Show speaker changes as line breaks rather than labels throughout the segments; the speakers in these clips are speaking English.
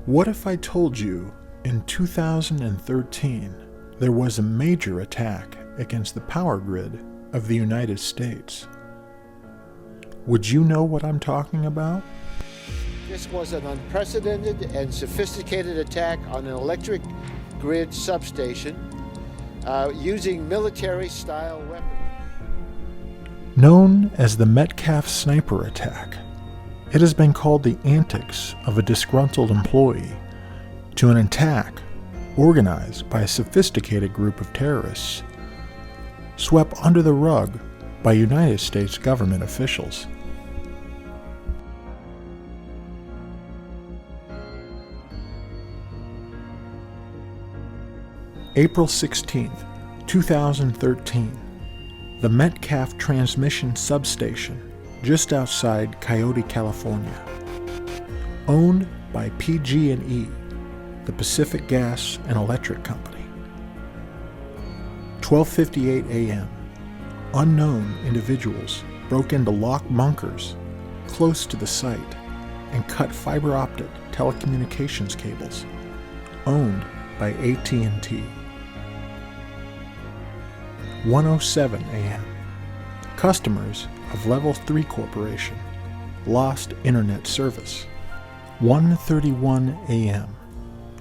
What if I told you in 2013 there was a major attack against the power grid of the United States? Would you know what I'm talking about?
This was an unprecedented and sophisticated attack on an electric grid substation using military-style weapons.
Known as the Metcalf sniper attack, it has been called the antics of a disgruntled employee to an attack organized by a sophisticated group of terrorists, swept under the rug by United States government officials. April 16, 2013, the Metcalf transmission substation just outside Coyote, California, owned by PG&E, the Pacific Gas and Electric Company. 12:58 a.m., unknown individuals broke into locked bunkers close to the site and cut fiber optic telecommunications cables owned by AT&T. 1:07 a.m., customers of Level 3 Corporation lost internet service. 1:31 a.m.,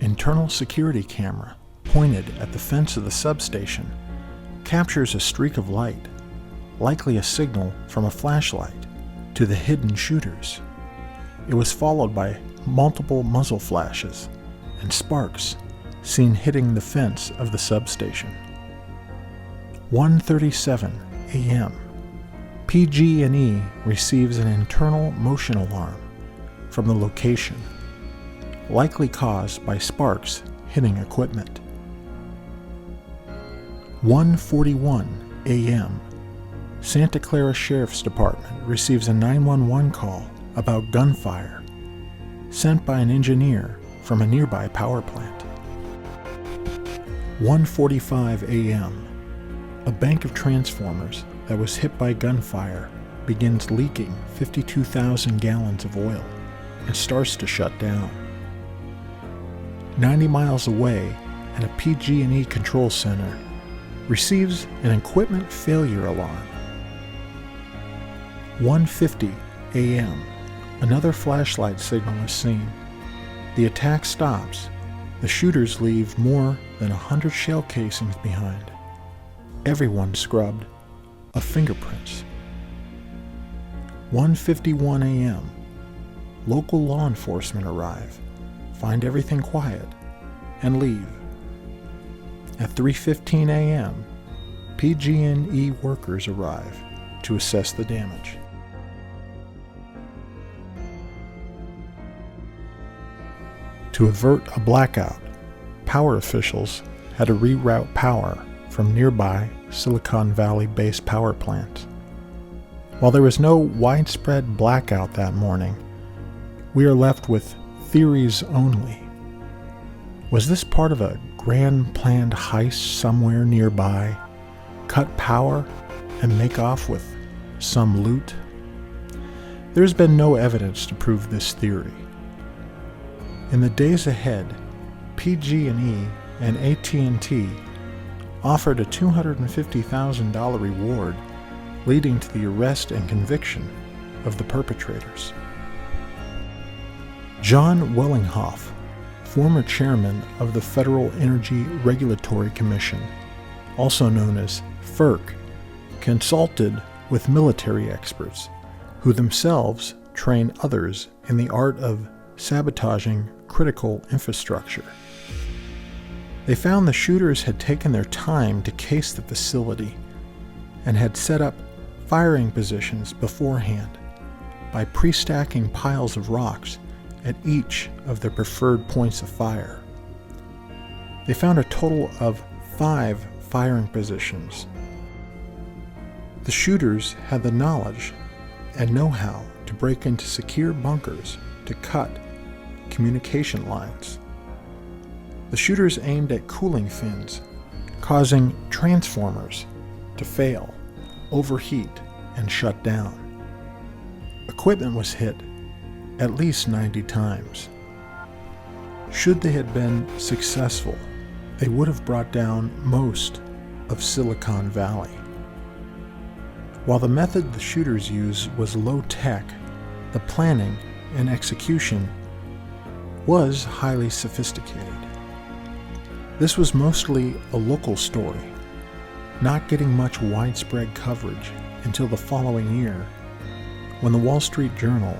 internal security camera pointed at the fence of the substation captures a streak of light, likely a signal from a flashlight, to the hidden shooters. It was followed by multiple muzzle flashes and sparks seen hitting the fence of the substation. 1:37 a.m., PG&E receives an internal motion alarm from the location, likely caused by sparks hitting equipment. 1:41 a.m., Santa Clara Sheriff's Department receives a 911 call about gunfire sent by an engineer from a nearby power plant. 1:45 a.m., a bank of transformers that was hit by gunfire begins leaking 52,000 gallons of oil and starts to shut down. 90 miles away at a PG&E control center receives an equipment failure alarm. 1:50 a.m., another flashlight signal is seen. The attack stops. The shooters leave more than 100 shell casings behind. Everyone scrubbed of fingerprints. 1:51 a.m., local law enforcement arrive, find everything quiet, and leave. At 3:15 a.m., PG&E workers arrive to assess the damage. To avert a blackout, power officials had to reroute power from nearby Silicon Valley-based power plants. While there was no widespread blackout that morning, we are left with theories only. Was this part of a grand planned heist somewhere nearby? Cut power and make off with some loot? There's been no evidence to prove this theory. In the days ahead, PG&E and AT&T offered a $250,000 reward, leading to the arrest and conviction of the perpetrators. John Wellinghoff, former chairman of the Federal Energy Regulatory Commission, also known as FERC, consulted with military experts who themselves train others in the art of sabotaging critical infrastructure. They found the shooters had taken their time to case the facility and had set up firing positions beforehand by pre-stacking piles of rocks at each of their preferred points of fire. They found a total of 5 firing positions. The shooters had the knowledge and know-how to break into secure bunkers to cut communication lines. The shooters aimed at cooling fins, causing transformers to fail, overheat, and shut down. Equipment was hit at least 90 times. Should they have been successful, they would have brought down most of Silicon Valley. While the method the shooters used was low-tech, the planning and execution was highly sophisticated. This was mostly a local story, not getting much widespread coverage until the following year, when the Wall Street Journal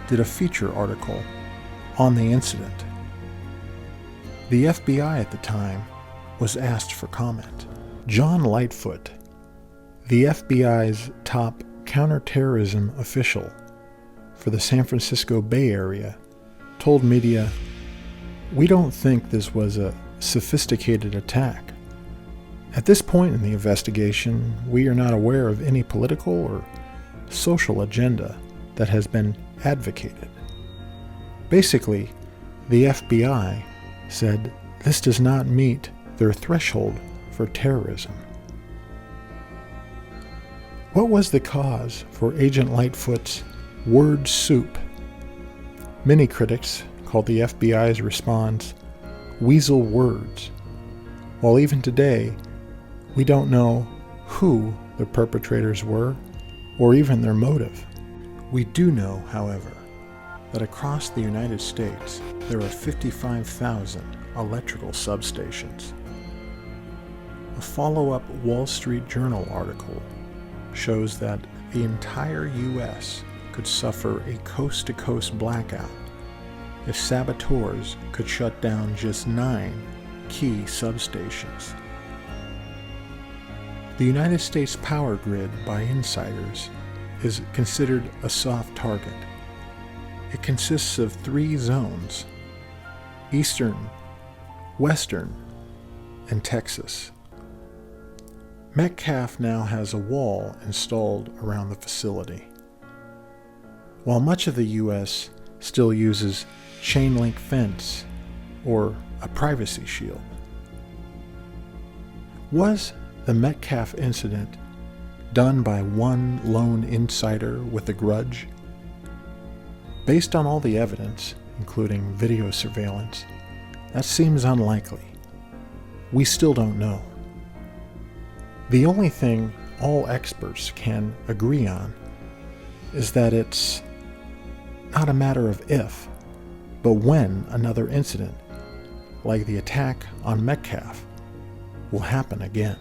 did a feature article on the incident. The FBI at the time was asked for comment. John Lightfoot, the FBI's top counterterrorism official for the San Francisco Bay Area, told media, "We don't think this was a sophisticated attack. At this point in the investigation, we are not aware of any political or social agenda that has been advocated." Basically, the FBI said this does not meet their threshold for terrorism. What was the cause for Agent Lightfoot's word soup? Many critics called the FBI's response weasel words, while even today we don't know who the perpetrators were or even their motive. We do know, however, that across the United States there are 55,000 electrical substations. A follow-up Wall Street Journal article shows that the entire U.S. could suffer a coast-to-coast blackout if saboteurs could shut down just 9 key substations. The United States power grid by insiders is considered a soft target. It consists of 3 zones: Eastern, Western, and Texas. Metcalf now has a wall installed around the facility. While much of the U.S. still uses chain link fence or a privacy shield. Was the Metcalf incident done by one lone insider with a grudge? Based on all the evidence, including video surveillance, that seems unlikely. We still don't know. The only thing all experts can agree on is that it's not a matter of if, but when another incident, like the attack on Metcalf, will happen again.